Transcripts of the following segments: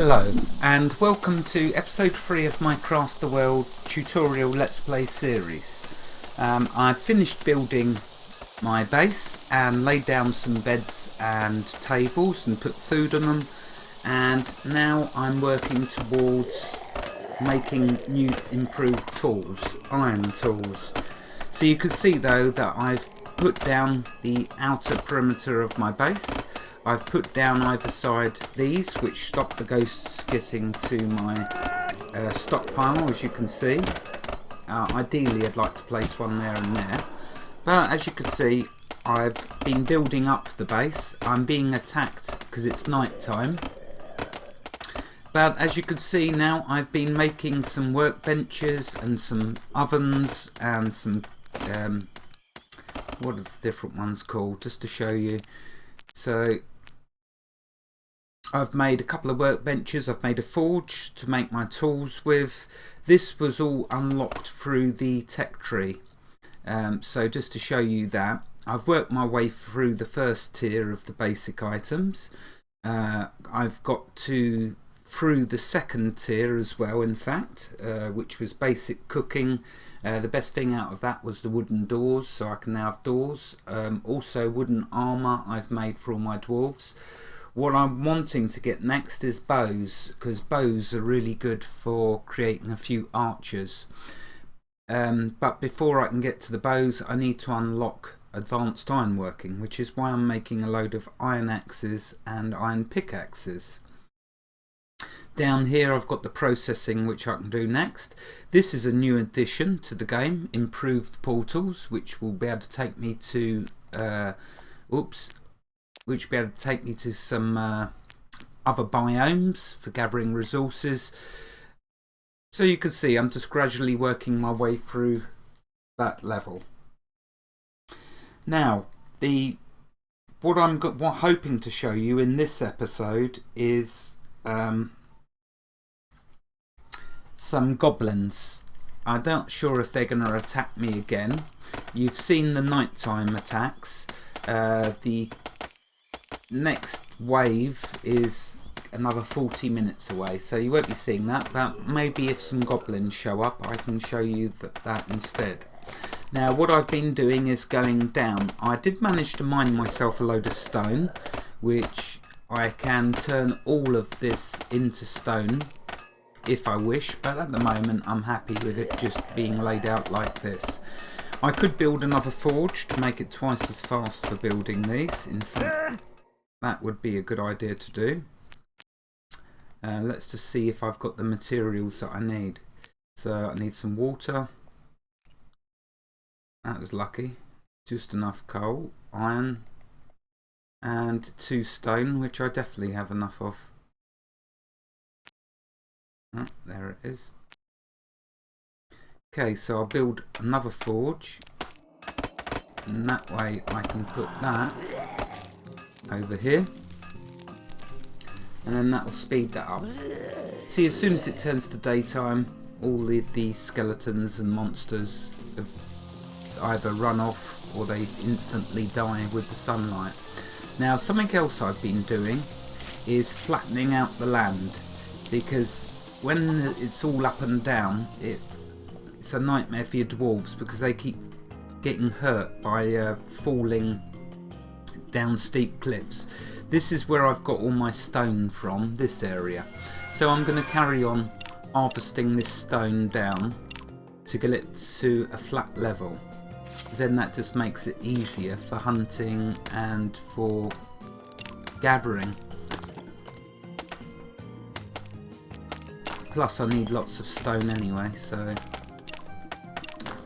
Hello and welcome to episode 3 of my Craft the World tutorial Let's Play series. I've finished building my base and laid down some beds and tables and put food on them, and now I'm working towards making new improved tools, iron tools. So you can see though that I've put down the outer perimeter of my base. I've put down either side these, which stop the ghosts getting to my stockpile, as you can see. Ideally I'd like to place one there and there, but as you can see I've been building up the base. I'm being attacked because it's night time, but as you can see now I've been making some workbenches and some ovens and some what are the different ones called, just to show you. So I've made a couple of workbenches, I've made a forge to make my tools with. This was all unlocked through the tech tree. So just to show you that, I've worked my way through the first tier of the basic items. I've got through the second tier as well, in fact, which was basic cooking. The best thing out of that was the wooden doors, so I can now have doors. Also wooden armour I've made for all my dwarves. What I'm wanting to get next is bows, because bows are really good for creating a few archers. But before I can get to the bows, I need to unlock advanced ironworking, which is why I'm making a load of iron axes and iron pickaxes. Down here I've got the processing, which I can do next. This is a new addition to the game, improved portals, which will be able to take me to some other biomes for gathering resources. So you can see I'm just gradually working my way through that level. Now what I'm hoping to show you in this episode is some goblins. I'm not sure if they're going to attack me again. You've seen the nighttime attacks. The next wave is another 40 minutes away, so you won't be seeing that, but maybe if some goblins show up I can show you that instead. Now what I've been doing is going down. I did manage to mine myself a load of stone, which I can turn all of this into stone if I wish, but at the moment I'm happy with it just being laid out like this. I could build another forge to make it twice as fast for building these. In fact, that would be a good idea to do. Let's just see if I've got the materials that I need. So I need some water. That was lucky. Just enough coal, iron, and 2 stone, which I definitely have enough of. Oh, there it is. Okay, so I'll build another forge, and that way I can put that over here, and then that will speed that up. See, as soon as it turns to daytime, all of the skeletons and monsters have either run off or they instantly die with the sunlight. Now something else I've been doing is flattening out the land, because when it's all up and down it's a nightmare for your dwarves, because they keep getting hurt by falling down steep cliffs. This is where I've got all my stone from, this area. So I'm going to carry on harvesting this stone down to get it to a flat level. Then that just makes it easier for hunting and for gathering. Plus I need lots of stone anyway, so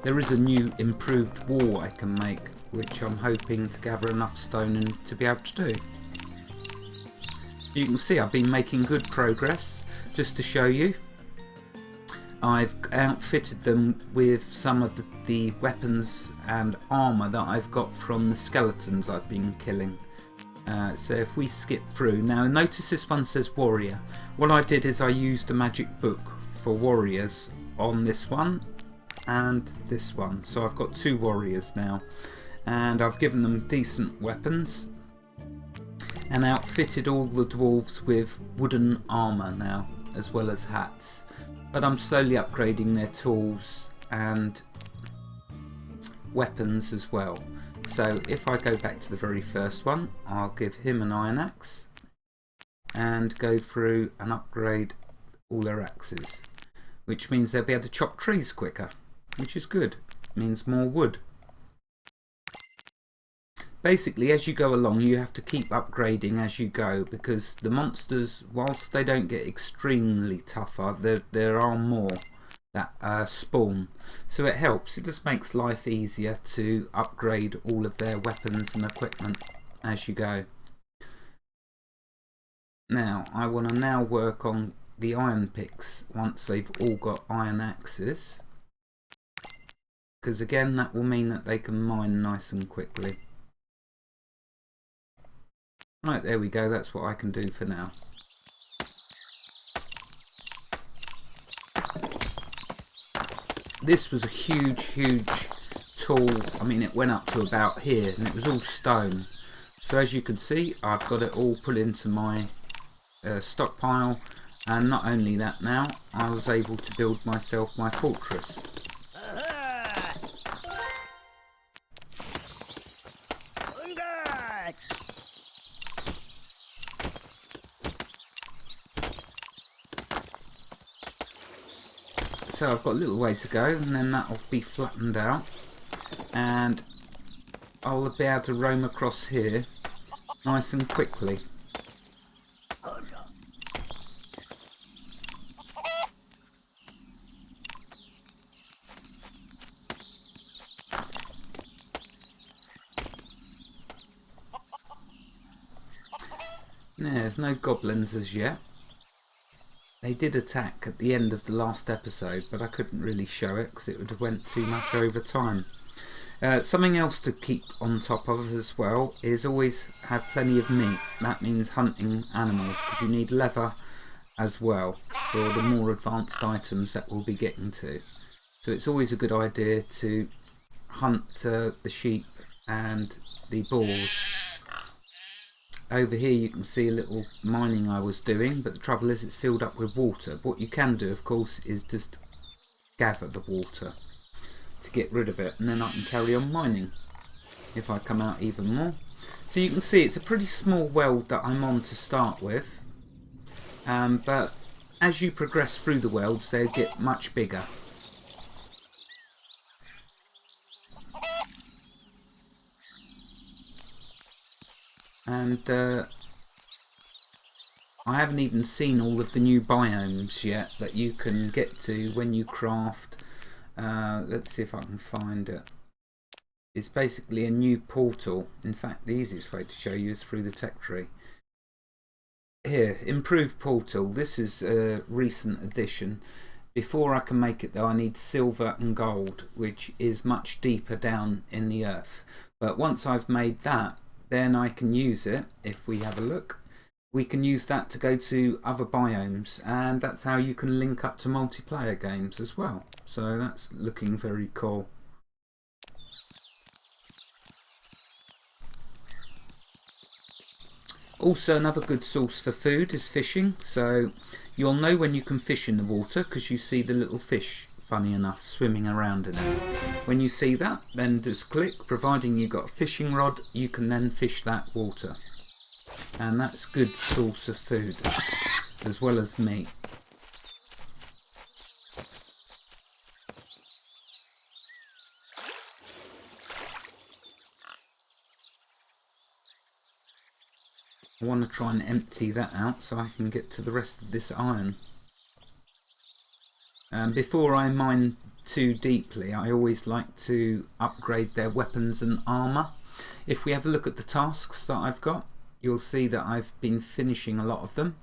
there is a new improved wall I can make, which I'm hoping to gather enough stone and to be able to do. You can see I've been making good progress. Just to show you, I've outfitted them with some of the weapons and armour that I've got from the skeletons I've been killing. So if we skip through, now notice this one says warrior. What I did is I used a magic book for warriors on this one and this one, so I've got 2 warriors now, and I've given them decent weapons. and outfitted all the dwarves with wooden armour now, as well as hats. But I'm slowly upgrading their tools and weapons as well. So if I go back to the very first one, I'll give him an iron axe and go through and upgrade all their axes, which means they'll be able to chop trees quicker, which is good. It means more wood. Basically, as you go along, you have to keep upgrading as you go, because the monsters, whilst they don't get extremely tougher, there are more that spawn. So it helps. It just makes life easier to upgrade all of their weapons and equipment as you go. Now, I want to now work on the iron picks once they've all got iron axes, because again, that will mean that they can mine nice and quickly. Right, there we go. That's what I can do for now. This was a huge tool. I mean, it went up to about here, and it was all stone. So as you can see, I've got it all put into my stockpile, and not only that, now I was able to build myself my fortress. So I've got a little way to go, and then that'll be flattened out, and I'll be able to roam across here nice and quickly. There's no goblins as yet. They did attack at the end of the last episode, but I couldn't really show it because it would have went too much over time. Something else to keep on top of as well is always have plenty of meat. That means hunting animals, because you need leather as well for the more advanced items that we'll be getting to. So it's always a good idea to hunt the sheep and the boars. Over here you can see a little mining I was doing, but the trouble is it's filled up with water. What you can do, of course, is just gather the water to get rid of it, and then I can carry on mining if I come out even more. So you can see it's a pretty small world that I'm on to start with, but as you progress through the worlds they get much bigger. And I haven't even seen all of the new biomes yet that you can get to when you craft. Let's see if I can find it. It's basically a new portal. In fact, the easiest way to show you is through the tech tree. Here, improved portal. This is a recent addition. Before I can make it though, I need silver and gold, which is much deeper down in the earth. But once I've made that, then I can use it. If we have a look, we can use that to go to other biomes, and that's how you can link up to multiplayer games as well. So that's looking very cool. Also, another good source for food is fishing. So you'll know when you can fish in the water because you see the little fish, funny enough, swimming around in it. When you see that, then just click. Providing you've got a fishing rod, you can then fish that water, and that's good source of food as well as meat. I want to try and empty that out so I can get to the rest of this iron. Before I mine too deeply, I always like to upgrade their weapons and armour. If we have a look at the tasks that I've got, you'll see that I've been finishing a lot of them.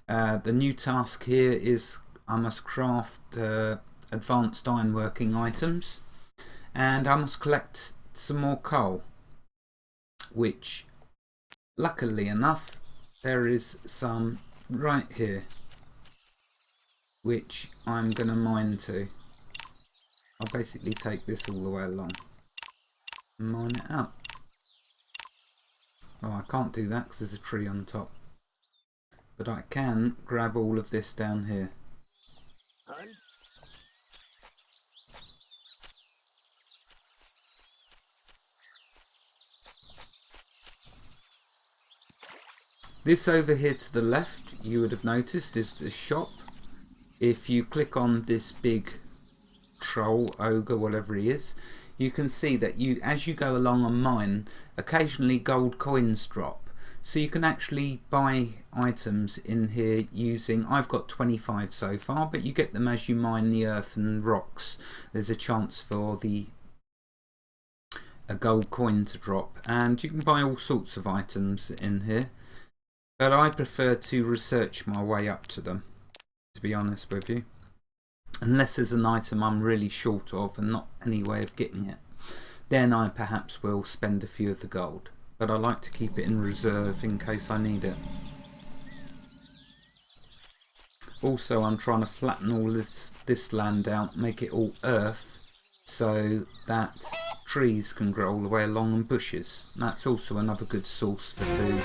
The new task here is I must craft advanced ironworking items, and I must collect some more coal, which luckily enough there is some right here, which I'm going to mine to. I'll basically take this all the way along and mine it out. Oh, I can't do that because there's a tree on top. But I can grab all of this down here. This over here to the left, you would have noticed, is the shop. If you click on this big troll, ogre, whatever he is, you can see that as you go along and mine, occasionally gold coins drop. So you can actually buy items in here using, I've got 25 so far, but you get them as you mine the earth and rocks. There's a chance for a gold coin to drop, and you can buy all sorts of items in here. But I prefer to research my way up to them, to be honest with you. Unless there's an item I'm really short of and not any way of getting it, then I perhaps will spend a few of the gold. But I like to keep it in reserve in case I need it. Also, I'm trying to flatten all this land out, make it all earth, so that trees can grow all the way along and bushes. That's also another good source for food.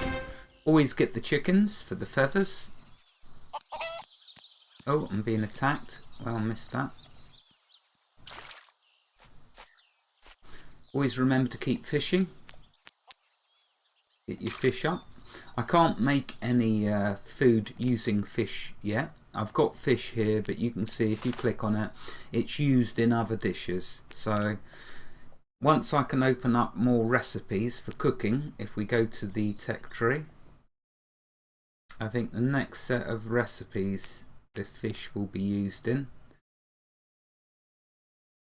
Always get the chickens for the feathers. Oh, I'm being attacked. Well, I missed that. Always remember to keep fishing. Get your fish up. I can't make any food using fish yet. I've got fish here, but you can see if you click on it, it's used in other dishes. So once I can open up more recipes for cooking, if we go to the tech tree, I think the next set of recipes the fish will be used in.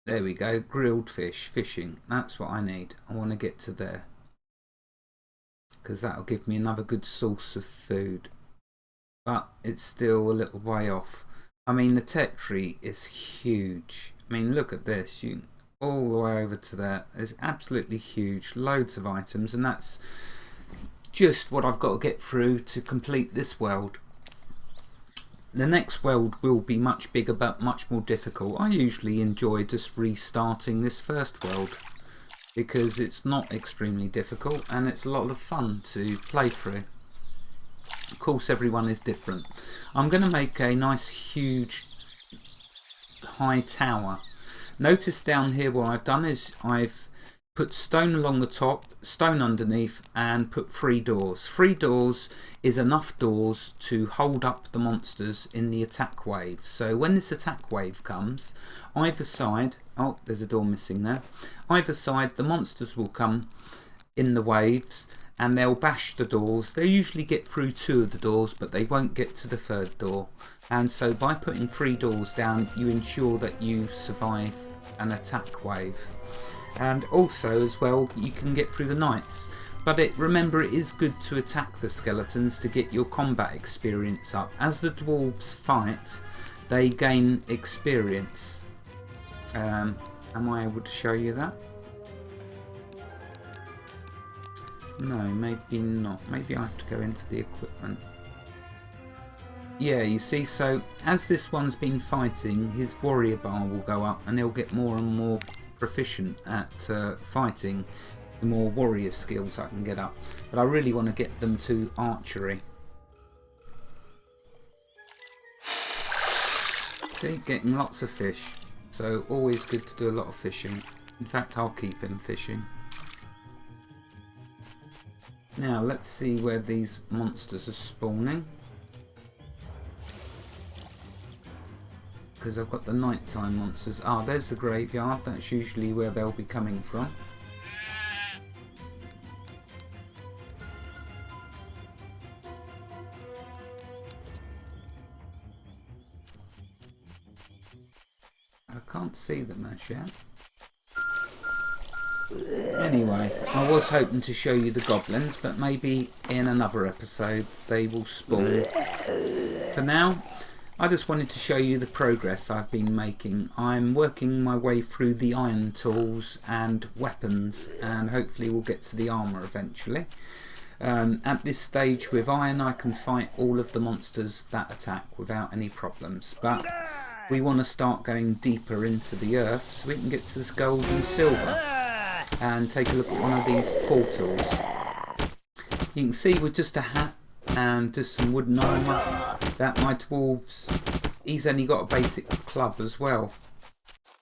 There we go, grilled fish, fishing. That's what I need. I want to get to there, because that'll give me another good source of food. But it's still a little way off. I mean, the tech tree is huge. I mean, look at this. You all the way over to there. It's absolutely huge. Loads of items, and that's just what I've got to get through to complete this world. The next world will be much bigger but much more difficult. I usually enjoy just restarting this first world because it's not extremely difficult and it's a lot of fun to play through. Of course, everyone is different. I'm going to make a nice huge high tower. Notice down here what I've done is I've put stone along the top, stone underneath, and put 3 doors. 3 doors is enough doors to hold up the monsters in the attack wave. So when this attack wave comes, either side, oh, there's a door missing there, either side the monsters will come in the waves and they'll bash the doors. They usually get through 2 of the doors, but they won't get to the 3rd door. And so by putting 3 doors down, you ensure that you survive an attack wave. And also as well, you can get through the knights. But remember, it is good to attack the skeletons to get your combat experience up. As the dwarves fight, they gain experience. Am I able to show you that? No, maybe not. Maybe I have to go into the equipment. Yeah, you see, so as this one's been fighting, his warrior bar will go up and he'll get more and more proficient at fighting, the more warrior skills I can get up. But I really want to get them to archery. See, getting lots of fish. So always good to do a lot of fishing. In fact, I'll keep him fishing. Now let's see where these monsters are spawning. Because I've got the nighttime monsters. Ah, there's the graveyard. That's usually where they'll be coming from. I can't see them as yet. Anyway, I was hoping to show you the goblins, but maybe in another episode they will spawn. For now, I just wanted to show you the progress I've been making. I'm working my way through the iron tools and weapons, and hopefully we'll get to the armour eventually. At this stage with iron I can fight all of the monsters that attack without any problems, but we want to start going deeper into the earth so we can get to this gold and silver and take a look at one of these portals. You can see with just a hat and just some wooden armour that my dwarves, he's only got a basic club as well.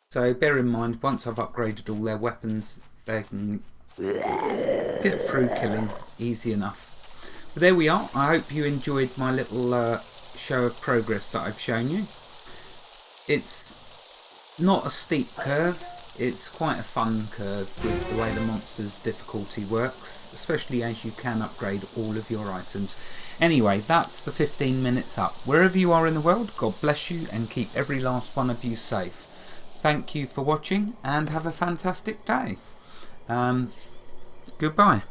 So bear in mind, once I've upgraded all their weapons, they can get through killing easy enough. But there we are. I hope you enjoyed my little show of progress that I've shown you. It's not a steep curve. It's quite a fun curve with the way the monster's difficulty works, especially as you can upgrade all of your items. Anyway, that's the 15 minutes up. Wherever you are in the world, God bless you and keep every last one of you safe. Thank you for watching and have a fantastic day. Goodbye.